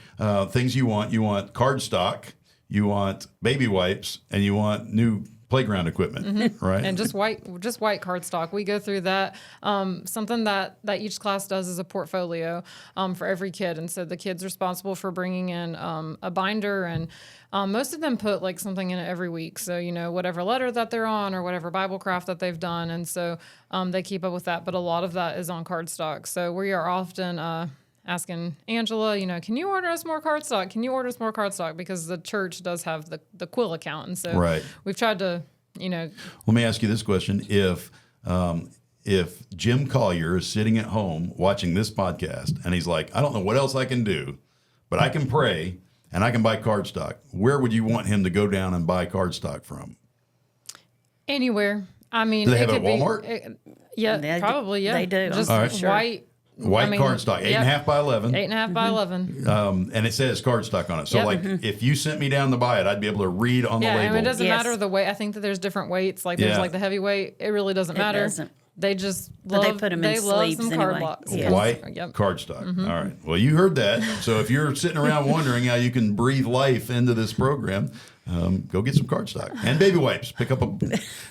A: things you want cardstock, you want baby wipes, and you want new playground equipment, right?
C: And just white cardstock. We go through that. Something that each class does is a portfolio for every kid, and so the kid's responsible for bringing in a binder, and most of them put like something in it every week. So whatever letter that they're on or whatever Bible craft that they've done, and so they keep up with that. But a lot of that is on cardstock. So we are often asking Angela, can you order us more cardstock? Can you order us more cardstock? Because the church does have the Quill account. And so we've tried to, Let
A: me ask you this question. If Jim Collier is sitting at home watching this podcast and he's like, I don't know what else I can do, but I can pray and I can buy cardstock, where would you want him to go down and buy cardstock from?
C: Anywhere. I mean,
A: do they have it at Walmart?
C: Probably, yeah.
B: They do.
C: Just
A: white cardstock, 8.5 by 11.
C: 8.5 by 11.
A: And it says cardstock on it. So, if you sent me down to buy it, I'd be able to read on the label.
C: Yeah, and it doesn't matter the weight. I think that there's different weights. Like, there's like the heavy weight. It really doesn't matter.
B: It doesn't.
C: They just love,
B: they put them in sleeves anyway.
A: White cardstock. All right. Well, you heard that. So if you're sitting around wondering how you can breathe life into this program, go get some cardstock and baby wipes. Pick up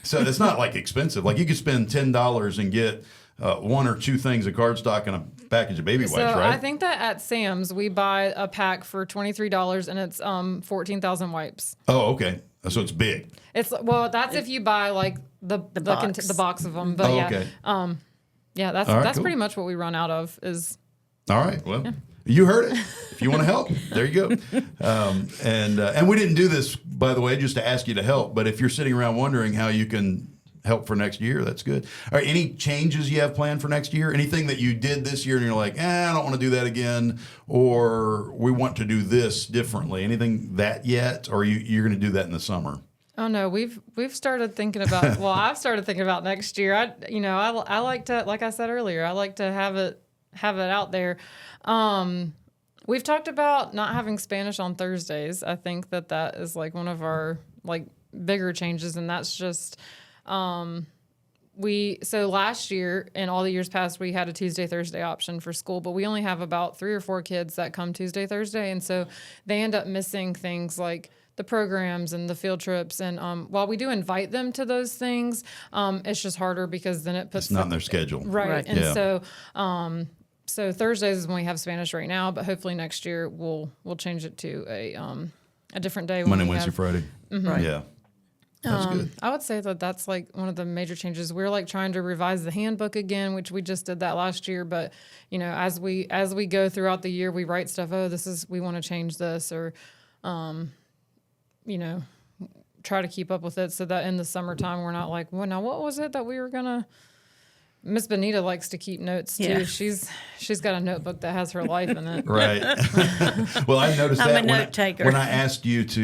A: so it's not like expensive. Like you could spend $10 and get 1 or 2 things of cardstock and a package of baby wipes, right?
C: I think that at Sam's we buy a pack for $23 and it's 14,000 wipes.
A: Oh, okay. So it's big.
C: That's if you buy like the box of them. But that's pretty much what we run out of is.
A: All right. Well, you heard it. If you want to help, there you go. And we didn't do this, by the way, just to ask you to help. But if you're sitting around wondering how you can help for next year, that's good. All right. Any changes you have planned for next year? Anything that you did this year and you're like, I don't want to do that again, or we want to do this differently? Anything that yet, or you're going to do that in the summer?
C: Oh no, we've started thinking about. Well, I've started thinking about next year. I like to, like I said earlier, I like to have it out there. We've talked about not having Spanish on Thursdays. I think that is like one of our like bigger changes, and that's just. So last year and all the years past, we had a Tuesday, Thursday option for school, but we only have about 3 or 4 kids that come Tuesday, Thursday. And so they end up missing things like the programs and the field trips. And while we do invite them to those things, it's just harder because then it puts
A: It's not in their schedule.
C: right. And
A: Yeah.
C: so Thursdays is when we have Spanish right now, but hopefully next year we'll change it to a different day.
A: Monday,
C: we
A: Wednesday,
C: have,
A: Friday.
B: Right.
A: Yeah. That's good.
C: I would say that that's like one of the major changes. We're like trying to revise the handbook again, which we just did that last year. But as we go throughout the year, we write stuff. Oh, we want to change this, or try to keep up with it so that in the summertime we're not like, well, now what was it that we were gonna. Miss Benita likes to keep notes too.
B: Yeah.
C: She's got a notebook that has her life in it.
A: Right. Well, I noticed
B: I'm
A: that
B: a note taker.
A: when I asked you to,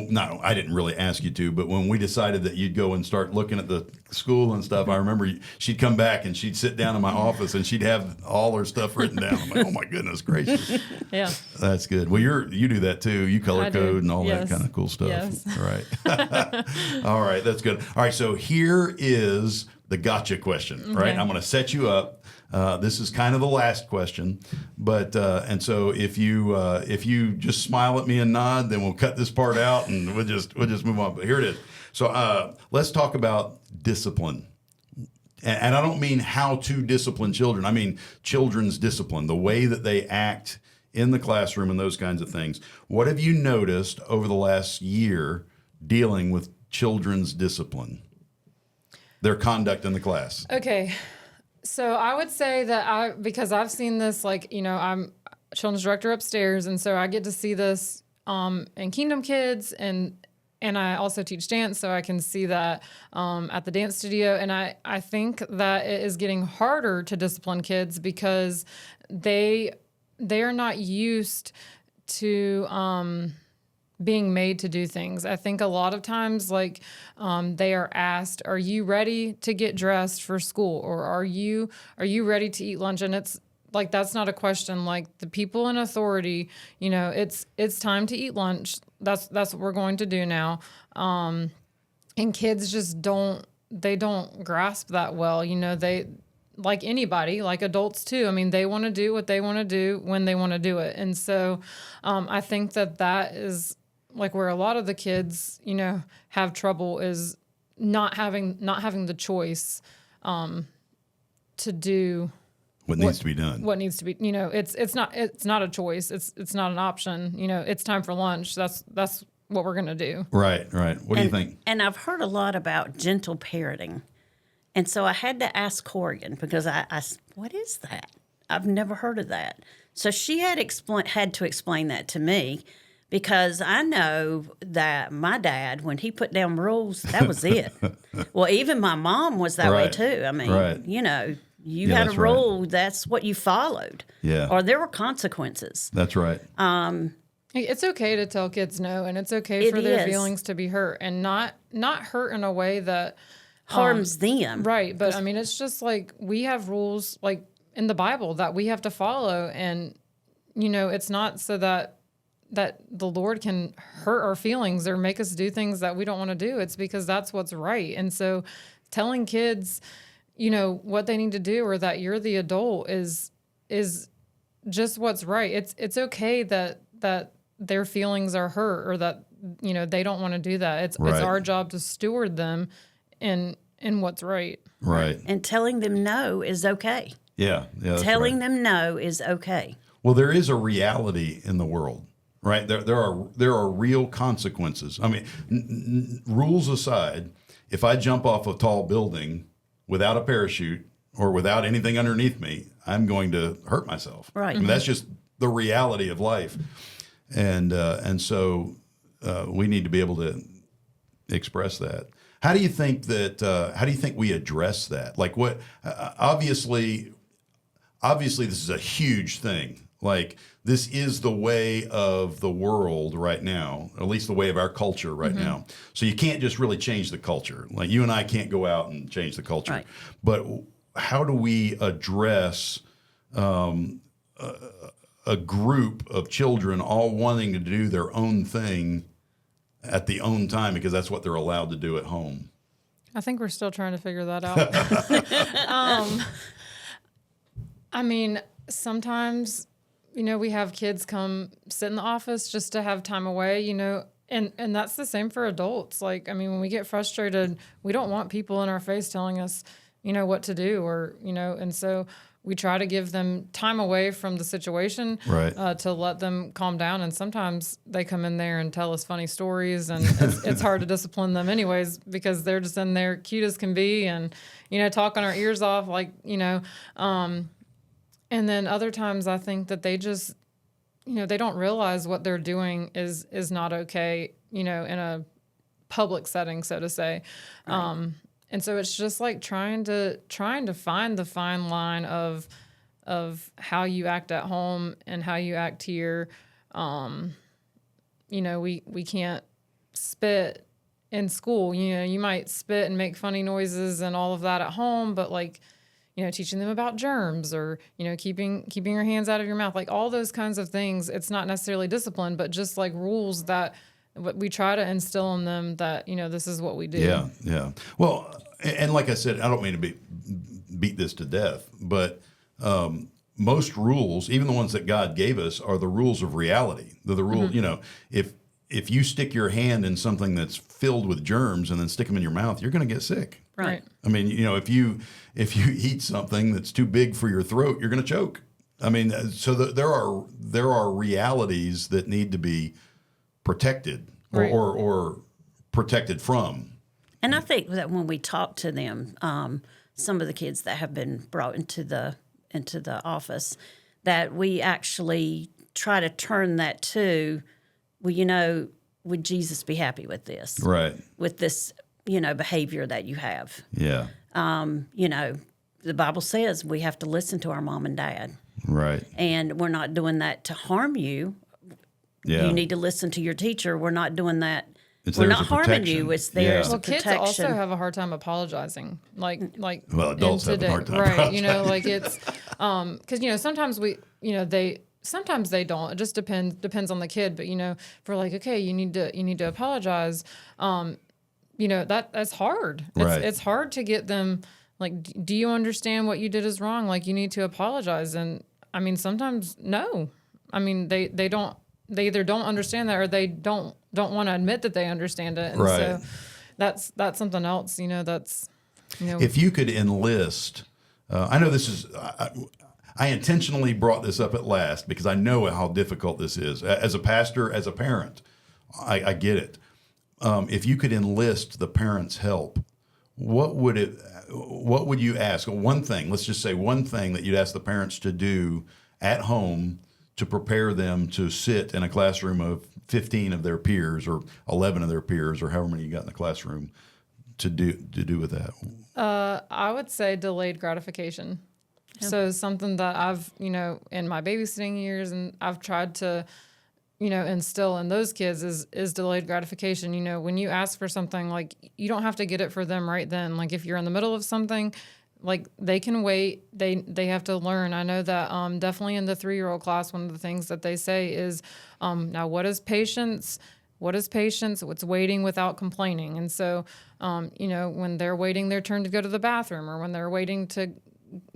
A: no, I didn't really ask you to, but when we decided that you'd go and start looking at the school and stuff, I remember she'd come back and she'd sit down in my office and she'd have all her stuff written down. I'm like, oh my goodness gracious.
C: Yeah.
A: That's good. Well, you do that too. You color
C: I do.
A: code and all
C: Yes.
A: that kind of cool stuff.
C: Yes.
A: Right. All right. That's good. All right. So here is the gotcha question, right?
C: Okay.
A: I'm going to set you up. This is kind of the last question, but and so if you just smile at me and nod, then we'll cut this part out and we'll just move on. But here it is. So let's talk about discipline. And I don't mean how to discipline children. I mean children's discipline, the way that they act in the classroom and those kinds of things. What have you noticed over the last year dealing with children's discipline? Their conduct in the class.
C: Okay. So I would say that because I've seen this, I'm children's director upstairs, and so I get to see this in Kingdom Kids, and I also teach dance, so I can see that at the dance studio. And I think that it is getting harder to discipline kids because they are not used to being made to do things. I think a lot of times, they are asked, "Are you ready to get dressed for school?" Or "Are you ready to eat lunch?" And it's like that's not a question. Like the people in authority, it's time to eat lunch. That's what we're going to do now. And kids just don't grasp that well. They, like anybody, like adults too. I mean, they want to do what they want to do when they want to do it. And so I think that is like where a lot of the kids, have trouble is not having the choice to do
A: What needs to be done.
C: what needs to be, it's not a choice. It's not an option. It's time for lunch. That's what we're going to do.
A: Right. What do you think?
B: And I've heard a lot about gentle parenting. And so I had to ask Korighan because I what is that? I've never heard of that. So she had to explain that to me because I know that my dad, when he put down rules, that was it. Well, even my mom was that way
A: Right.
B: too. I mean,
A: Right.
B: you
A: Yeah,
B: had a
A: that's right.
B: rule, that's what you followed.
A: Yeah.
B: Or there were consequences.
A: That's right.
C: It's okay to tell kids no, and it's okay
B: It
C: for their
B: is.
C: feelings to be hurt, and not hurt in a way that
B: Harms them.
C: right. But I mean, it's just like we have rules like in the Bible that we have to follow, and it's not so that the Lord can hurt our feelings or make us do things that we don't want to do. It's because that's what's right. And so telling kids, what they need to do or that you're the adult is just what's right. It's okay that their feelings are hurt or that, they don't want to do that. It's
A: Right.
C: our job to steward them in what's right.
A: Right.
B: And telling them no is okay.
A: Yeah. That's
B: Telling
A: right.
B: them no is okay.
A: Well, there is a reality in the world, right? There are real consequences. I mean, rules aside, if I jump off a tall building without a parachute or without anything underneath me, I'm going to hurt myself.
B: Right.
A: I mean, that's just the reality of life, and so we need to be able to express that. How do you think we address that? Like, what? Obviously, this is a huge thing. Like, this is the way of the world right now, at least the way of our culture right now. So you can't just really change the culture. Like, you and I can't go out and change the culture.
B: Right.
A: But how do we address a group of children all wanting to do their own thing at the own time because that's what they're allowed to do at home?
C: I think we're still trying to figure that out. I mean, sometimes, we have kids come sit in the office just to have time away, and that's the same for adults. Like, I mean, when we get frustrated, we don't want people in our face telling us, what to do, or, and so we try to give them time away from the situation,
A: Right.
C: to let them calm down. And sometimes they come in there and tell us funny stories, and it's hard to discipline them anyways, because they're just in there cute as can be, and, talking our ears off, like, and then other times I think that they just, they don't realize what they're doing is not okay, in a public setting, so to say. Right. And so it's just like trying to find the fine line of how you act at home and how you act here. We can't spit in school. You might spit and make funny noises and all of that at home, but like, teaching them about germs, or, keeping your hands out of your mouth, like all those kinds of things. It's not necessarily discipline, but just like rules that we try to instill in them, that, this is what we do.
A: Yeah. Yeah. Well, and like I said, I don't mean to beat this to death, but most rules, even the ones that God gave us, are the rules of reality. They're the rules, if you stick your hand in something that's filled with germs and then stick them in your mouth, you're going to get sick.
B: Right.
A: I mean, if you eat something that's too big for your throat, you're going to choke. I mean, so there are realities that need to be protected, or protected from.
B: And I think that when we talk to them, some of the kids that have been brought into the office, that we actually try to turn that to, well, would Jesus be happy with this?
A: Right.
B: With this, behavior that you have.
A: Yeah.
B: The Bible says we have to listen to our mom and dad.
A: Right.
B: And we're not doing that to harm you.
A: Yeah.
B: You need to listen to your teacher. We're not doing that.
A: It's
B: We're
A: there as
B: not
A: a
B: harming
A: protection.
B: you. It's there
A: Yeah.
B: as a
C: Well,
B: protection.
C: kids also have a hard time apologizing. Like
A: Well, adults have a hard time.
C: right? Like it's because sometimes sometimes they don't. It just depends on the kid. But if we're like, okay, you need to apologize. That's hard.
A: Right.
C: It's hard to get them. Like, do you understand what you did is wrong? Like, you need to apologize. And I mean, sometimes no. I mean, they don't. They either don't understand that, or they don't want to admit that they understand it. And
A: Right.
C: so that's something else. That's.
A: If you could enlist, I know this is. I intentionally brought this up at last because I know how difficult this is. As a pastor, as a parent, I get it. If you could enlist the parents' help, what would you ask? One thing, let's just say one thing that you'd ask the parents to do at home to prepare them to sit in a classroom of 15 of their peers, or 11 of their peers, or however many you got in the classroom, to do with that.
C: I would say delayed gratification. Yeah. So something that I've, in my babysitting years, and I've tried to, instill in those kids is delayed gratification. When you ask for something, like, you don't have to get it for them right then. Like, if you're in the middle of something, like, they can wait. They have to learn. I know that definitely in the 3-year-old class, one of the things that they say is, now, what is patience? What is patience? What's waiting without complaining? And so, when they're waiting their turn to go to the bathroom, or when they're waiting to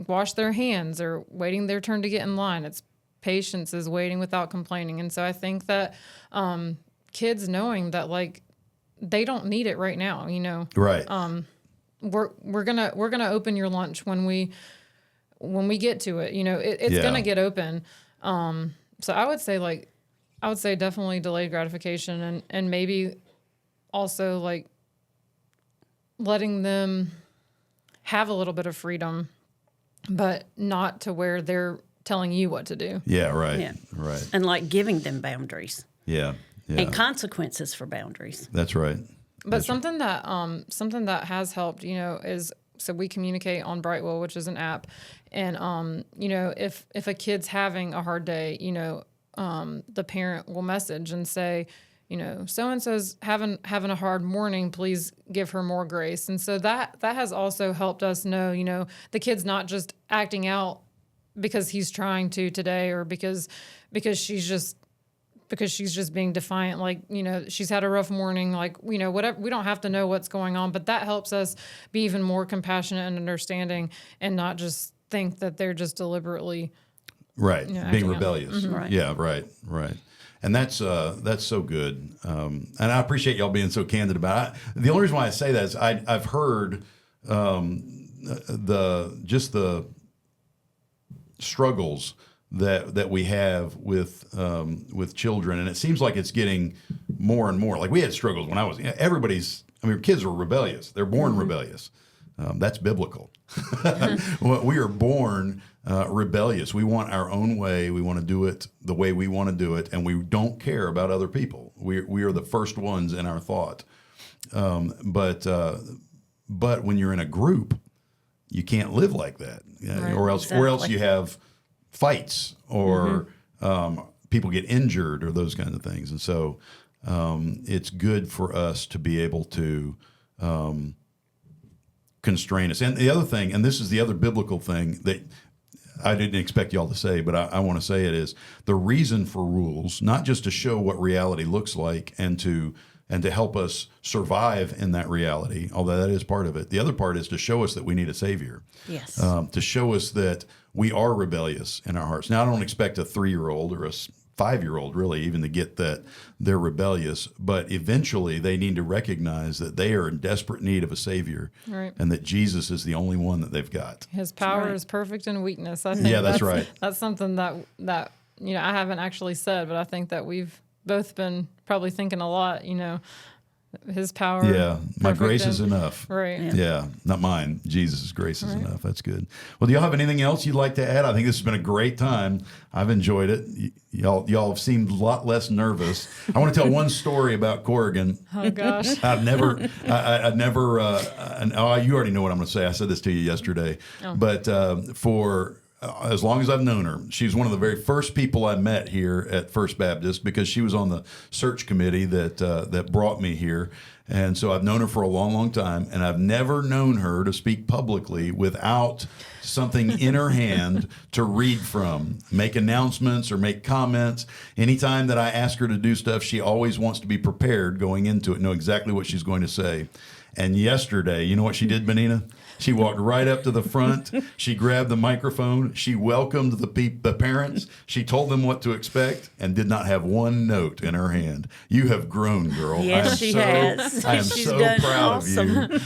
C: wash their hands, or waiting their turn to get in line, it's patience is waiting without complaining. And so I think that kids knowing that, like, they don't need it right now,
A: Right.
C: We're gonna open your lunch when we get to it. It's gonna get open. So I would say definitely delayed gratification, and maybe also, like, letting them have a little bit of freedom, but not to where they're telling you what to do.
A: Yeah. Right.
B: Yeah.
A: Right.
B: And like giving them boundaries
A: Yeah. Yeah.
B: and consequences for boundaries.
A: That's right.
C: But something that has helped, is, so we communicate on Brightwell, which is an app, and if a kid's having a hard day, the parent will message and say, so and so's having a hard morning, please give her more grace. And so that has also helped us know, the kid's not just acting out because he's trying to today, or because she's just being defiant, like, she's had a rough morning, like, whatever. We don't have to know what's going on, but that helps us be even more compassionate and understanding, and not just think that they're just deliberately
A: Right.
C: Yeah,
A: Being
C: acting out.
A: rebellious.
B: Right.
A: Yeah, right. And that's so good. And I appreciate y'all being so candid about it. The only reason why I say that is I've heard the struggles that we have with children, and it seems like it's getting more and more. Like we had struggles when I was. Kids are rebellious. They're born rebellious. That's biblical. We are born rebellious. We want our own way. We want to do it the way we want to do it, and we don't care about other people. We are the first ones in our thought. But when you're in a group, you can't live like that,
B: Right,
A: or else
B: exactly.
A: you have fights or people get injured or those kinds of things. And so it's good for us to be able to constrain us. And the other thing, and this is the other biblical thing that I didn't expect y'all to say, but I want to say it is the reason for rules, not just to show what reality looks like and to help us survive in that reality, although that is part of it. The other part is to show us that we need a Savior.
B: Yes.
A: To show us that we are rebellious in our hearts. Now, I don't expect a 3-year-old or a 5-year-old really even to get that they're rebellious, but eventually they need to recognize that they are in desperate need of a Savior,
C: Right.
A: and that Jesus is the only one that they've got.
C: His power
B: right.
C: is perfect in weakness. I think
A: Yeah, that's right.
C: That's something that I haven't actually said, but I think that we've both been probably thinking a lot. His power.
A: Yeah, my
C: perfect
A: grace is
C: in-
A: enough.
C: Right.
A: Yeah, not mine. Jesus' grace is enough. That's good. Well, do y'all have anything else you'd like to add? I think this has been a great time. I've enjoyed it. Y'all have seemed a lot less nervous. I want to tell one story about Korighan.
C: Oh gosh.
A: I've never, you already know what I'm going to say. I said this to you yesterday, but for as long as I've known her, she's one of the very first people I met here at First Baptist because she was on the search committee that brought me here. And so I've known her for a long, long time, and I've never known her to speak publicly without something in her hand to read from, make announcements or make comments. Anytime that I ask her to do stuff, she always wants to be prepared going into it, know exactly what she's going to say. And yesterday, you know what she did, Benita? She walked right up to the front. She grabbed the microphone. She welcomed the parents. She told them what to expect and did not have one note in her hand. You have grown, girl.
B: Yes, she has.
A: I am
B: She's
A: so
B: done
A: proud
B: awesome.
A: of you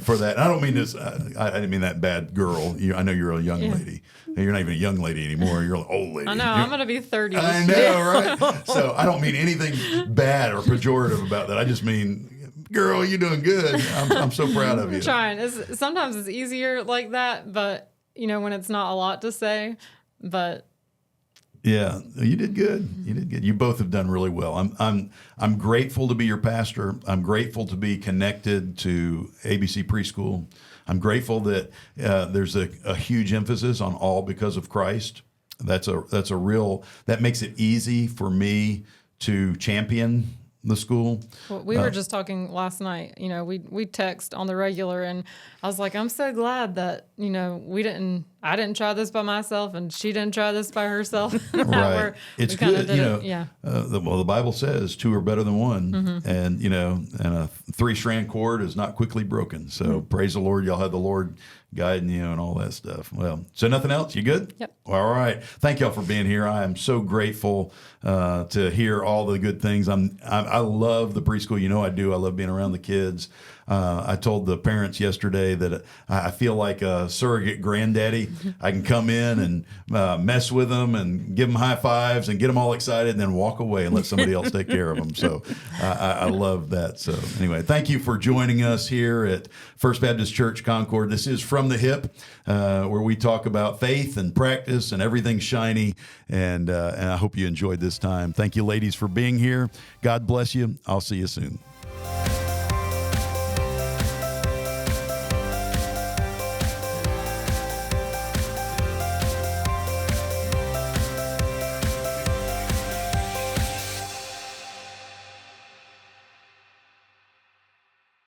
A: for that. And I don't mean this. I didn't mean that bad girl. I know you're a young lady. You're not even a young lady anymore. You're an old lady.
C: I know. I'm going to be 30.
A: I
C: this year.
A: know, right? So I don't mean anything bad or pejorative about that. I just mean, girl, you're doing good. I'm so proud of you.
C: I'm trying. Sometimes it's easier like that, but when it's not a lot to say, but
A: yeah, you did good. You did good. You both have done really well. I'm grateful to be your pastor. I'm grateful to be connected to ABC Preschool. I'm grateful that there's a huge emphasis on all because of Christ. That makes it easy for me to champion the school.
C: Well, we were just talking last night. We text on the regular, and I was like, I'm so glad that I didn't try this by myself, and she didn't try this by herself.
A: Right. It's good.
C: Yeah.
A: The Bible says 2 are better than 1, and a 3-strand cord is not quickly broken. So praise the Lord, y'all have the Lord guiding you and all that stuff. Well, so nothing else? You good?
C: Yep.
A: All right. Thank y'all for being here. I am so grateful to hear all the good things. I love the preschool. I do. I love being around the kids. I told the parents yesterday that I feel like a surrogate granddaddy. I can come in and mess with them and give them high fives and get them all excited and then walk away and let somebody else take care of them. So I love that. So anyway, thank you for joining us here at First Baptist Church Concord. This is From the Hip, where we talk about faith and practice and everything shiny. And I hope you enjoyed this time. Thank you, ladies, for being here. God bless you. I'll see you soon.